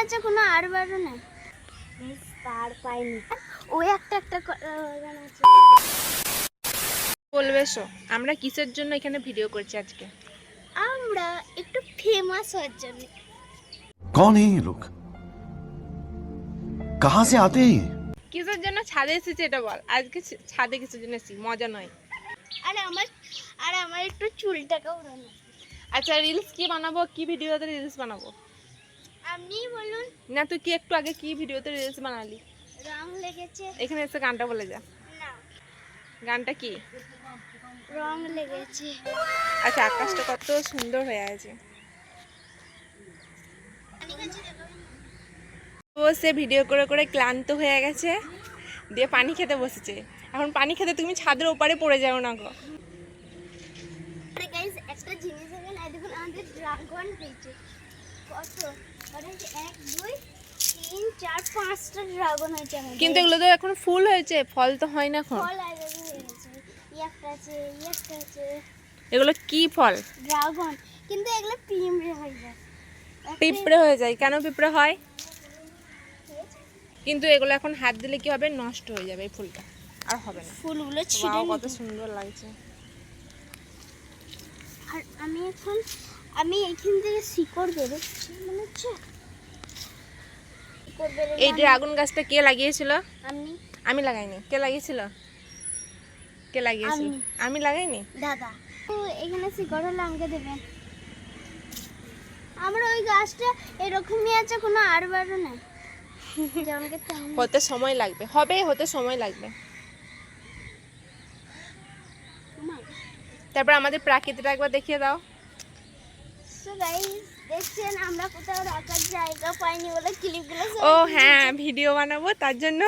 আছে কোনো আর বারো না তার পাইনি ওই একটা একটা আছে। বলবে শো আমরা কিসের জন্য এখানে ভিডিও করছি আজকে? আমরা একটু ফেমাস হওয়ার জন্য। कौन है ये लोग कहां से आते हैं ये কিসের জন্য ছাদে এসেছি এটা বল। আজকে ছাদে কিসের জন্য এসেছি? মজা নয়। আর আমার একটু চুলটাকে উড়ানো। আচ্ছা রিলস কি বানাবো? কি ভিডিওতে রিলস বানাবো? আপনি বলুন না তুই কি একটু আগে কি ভিডিওতে রিলস বানালি? রং লেগেছে এখানে এসে গানটা বলে যা। না গানটা কি? রং লেগেছে। আচ্ছা আকাশটা কত সুন্দর হয়ে আছে। ও সে ভিডিও করে করে ক্লান্ত হয়ে গেছে, দিয়ে পানি খেতে বসেছে। এখন পানি খেতে তুমি ছাদের ওপারে পড়ে যাও না গো। আরে গাইস একটা জিনিস দেখেন, এই দেখুন আমাদের ড্রাগন হয়েছে কত, মানে 1 2 3 4 5টা ড্রাগন হয়েছে আমাদের। কিন্তু এগুলো তো এখন ফুল হয়েছে, ফল তো হয় না এখন। ফল আলাদা হয়ে গেছে, একটা আছে একটা আছে। এগুলো কি ফল? ড্রাগন, কিন্তু এগুলো পিঁপড়ে হয়ে যায়। পিঁপড়ে হয়ে যায়। কেন পিঁপড়ে হয়? কিন্তু এগুলো এখন হাত দিলে কি হবে? নষ্ট হয়ে যাবে এই ফুলটা, আর হবে না। ফুলগুলো ছিঁড়ে ওয়াও, কত নিতে। সুন্দর লাগছে। আর আমি এখান থেকে শিকড় দেবো মনে হচ্ছে। শিকড় বেরোলে এই ড্রাগন গাছটা কে লাগিয়েছিল? আমি আমি লাগাইনি। কে লাগিয়েছিল? কে লাগিয়েছিল? আমি লাগাইনি। দাদা। তো এখানে শিকড় হলে আমাকে দেবেন। আমার ওই গাছটা এরকমই আছে, কোনো আর বারো না। আমাকে হতে সময় লাগবে, হবে হতে সময় লাগবে। তারপর আমাদের প্রাকৃতিটা একবার দেখিয়ে দাও। সো গাইস দেখছেন আমরা কোথাও রাখার জায়গা পাইনি বলে ক্লিপগুলো ও হ্যাঁ, ভিডিও বানাবো তার জন্য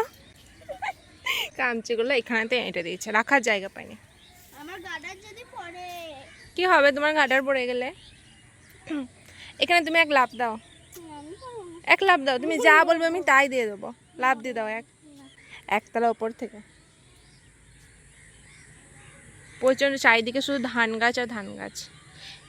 কামচিগুলো এখানেতে এঁটে দিয়েছে, রাখার জায়গা পাইনি। আমার গাডার যদি পড়ে কি হবে তোমার ঘাটার পড়ে গেলে? এখানে তুমি এক লাফ দাও, আমি পারবো না। এক লাফ দাও। তুমি যা বলবে আমি তাই দিয়ে দেবো। লাফ দিয়ে দাও একতলা ওপর থেকে। প্রচণ্ড চারিদিকে শুধু ধান গাছ আর ধান গাছ।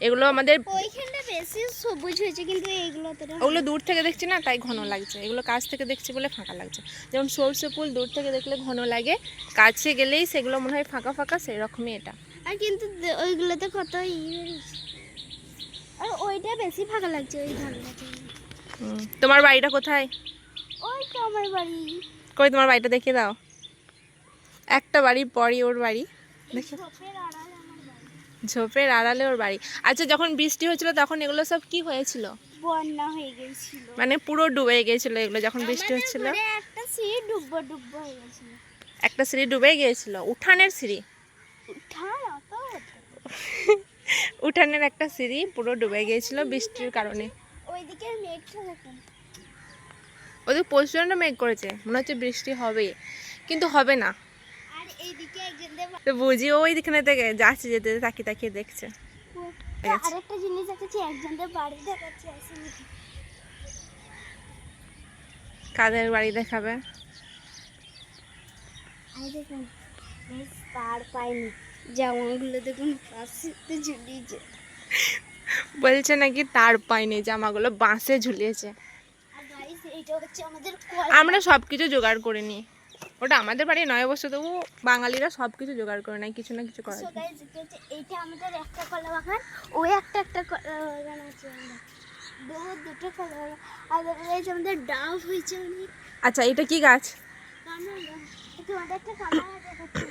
এগুলো আমাদের, ওইখানটা বেশি সবুজ হয়েছে, কিন্তু এইগুলো তো ওগুলো দূর থেকে দেখছি না তাই ঘন লাগছে, এগুলো কাছ থেকে দেখছি বলে ফাঁকা লাগছে। যেমন সরষে ফুল দূর থেকে দেখলে ঘন লাগে, কাছে গেলেই সেগুলো মনে হয় ফাঁকা ফাঁকা, সেই রকমই এটা। আর কিন্তু ওইগুলোতে কত বেরিয়েছে। আর ওইটা বেশি ফাঁকা লাগছে ওই ধানটাতে। তোমার বাড়িটা কোথায়? ওই তো আমার বাড়ি। কই তোমার বাড়িটা দেখিয়ে দাও। একটা বাড়ি পরই ওর বাড়ি। দেখো ঝোপের আড়ালে আমার বাড়ি। ঝোপের আড়ালে ওর বাড়ি। আচ্ছা যখন বৃষ্টি হয়েছিল তখন এগুলো সব কি হয়েছিল? বন্যা হয়ে গেছিল, মানে পুরো ডুবে গিয়েছিল এগুলো যখন বৃষ্টি হচ্ছিল। আমাদের ঘরে একটা সিঁড়ি ডুবো ডুবো হয়ে গেছিল। একটা সিঁড়ি ডুবে গিয়েছিল, উঠানের সিঁড়ি। উঠান অত উঠানের একটা সিঁড়ি পুরো ডুবে গিয়েছিল বৃষ্টির কারণে। ওইদিকে মেঘটা দেখুন। ওদের প্রচণ্ড মেঘ করেছে, মনে হচ্ছে বৃষ্টি হবে, কিন্তু হবে না। আর এইদিকে একজন তো বুঝি ওই দিখানে থেকে যাচ্ছে, যেতে তাকিয়ে তাকিয়ে দেখছে। আরেকটা জিনিস দেখাচ্ছি, একজনদের বাড়ি দেখাচ্ছি আসেনি। কাদের বাড়ি দেখাবে? আই দেখুন পার পাইনি, জামাগুলো দেখুন পাশে ঝুলিয়েছে। বলছে নাকি তার পায়নি, জামাগুলো বাঁশে ঝুলিয়েছে। আর গাইস এইটা হচ্ছে আমাদের আমরা সব কিছু জোগাড় করে নিই। ওটা আমাদের বাড়ি নয় অবশ্য, তবু বাঙালিরা সব কিছু জোগাড় করে নেয় কিছু না কিছু করার জন্য। এইটা আমাদের একটা কলা বাগান, ওই একটা কলা বাগান আছে, আমরা দুটো কলা বাগান। আর এই যে আমাদের ডাব হয়েছে অনেক। আচ্ছা এটা কি গাছ? তোমাদের একটা কামড়া দেখাচ্ছি,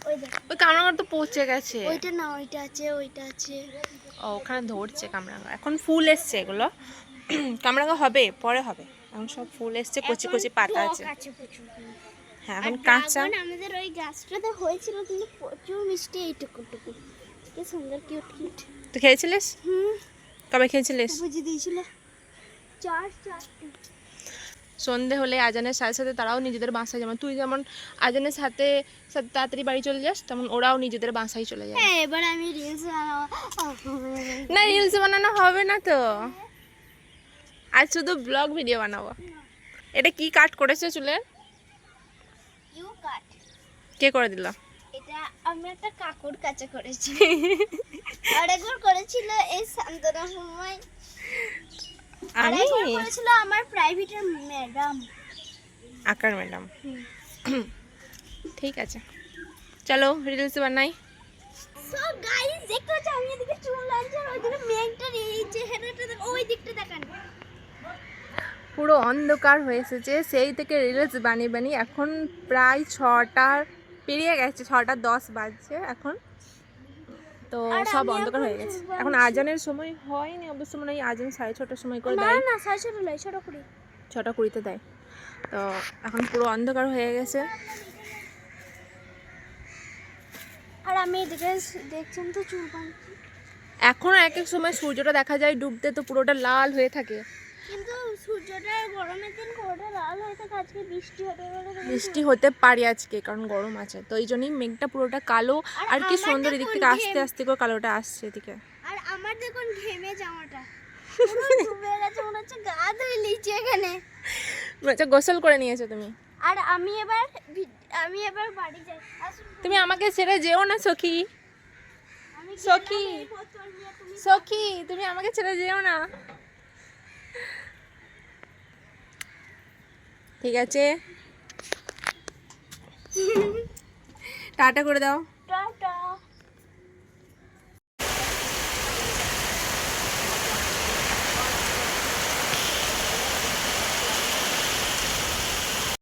ওই দেখ। ওই কামরাঙা তো পচে গেছে। ওইটা না, ওইটা আছে, ওইটা আছে। ও ওখানে ধরছে কামরাঙা। এখন ফুল এসছে এগুলো, কামরাঙা হবে পরে হবে। এখন সব ফুল এসছে, কচি কচি পাতা আছে। হ্যাঁ এখন কাঁচা। আমাদের ওই গাছটাতে হয়েছিল, কিন্তু প্রচুর মিষ্টি, এইটুকু টুকু। কি সুন্দর কিউট কিউট। তো খেয়েছিলিস? কবে খেয়েছিলিস? বুঝিয়ে দিয়েছিল 4-4টি। সন্ধে হলে আজানের সাথে সাথে তারাও নিজেদের বাসায়, যেমন তুই যেমন আজানের সাথে সাথে তাড়াতাড়ি বাড়ি চলে যাস, তেমন ওরাও নিজেদের বাসায় চলে যায়। হ্যাঁ এবার আমি রিলস বানাবো। না রিলস বানানো হবে না তো, আজ শুধু ব্লগ ভিডিও বানাবো। এটা কি কাট করেছে চুলের? ইউ কাট। কে করে দিল? এটা আমি একটা কাকুর কাছে করেছি। আর একবার করেছিল এই সান্তনা সময়। আর আমি একবার করেছিল আমার প্রাইভেটের ম্যাডাম। আকার ম্যাডাম। ঠিক আছে, চলো রিলস বানাই। সো গাইস দেখতে পাচ্ছ আমি এদিকে চুল লাগছে আর ওইদিকে মেঘটার এই চেহারাটা দেখো, ওই দিকটা দেখান। পুরো অন্ধকার হয়ে এসেছে সেই থেকে রিলস বানিয়ে বানিয়ে এখন প্রায় 6টা পেরিয়ে গেছে, 6:10 বাজছে এখন। তো আর সব আমি অন্ধকার এখন হয়ে গেছে, চুল এখন আজানের সময় হয়নি অবশ্য, মনে হয় আজান 6:30টার সময় করে না দেয়, না 6:30 নয় 6:20। 6:20 দেয়। তো এখন পুরো অন্ধকার হয়ে গেছে। আর আমি এদিকে দেখছেন তো চুল বাঁধছি, এখনও এক এক সময় সূর্যটা দেখা যায় ডুবতে, তো পুরোটা লাল হয়ে থাকে। কিন্তু সূর্যটা গরমের দিন পুরোটা লাল হয়ে থাকে। আজকে বৃষ্টি হবে বলে তো বৃষ্টি হতে পারে আজকে, কারণ গরম আছে, তো এই জন্যই মেঘটা পুরোটা কালো। আর কি আমার সুন্দর এদিক দেখুন থেকে আস্তে ঘেম। আস্তে করে কালোটা আসছে এদিকে। আর আমার দেখুন ঘেমে জামাটা পুরো ডুবে গেছে, মনে হচ্ছে গা ধুয়ে লিচি এখানে। আচ্ছা, গোসল করে নিয়েছো তুমি? আর আমি এবার বাড়ি যাই। আসুন তুমি আমাকে ছেড়ে যেও না সখী, আমি সখী, গেলাম, এই বোতল নিয়ে তুমি সখী তুমি আমাকে ছেড়ে যেও না। ঠিক আছে, টাটা করে দাও।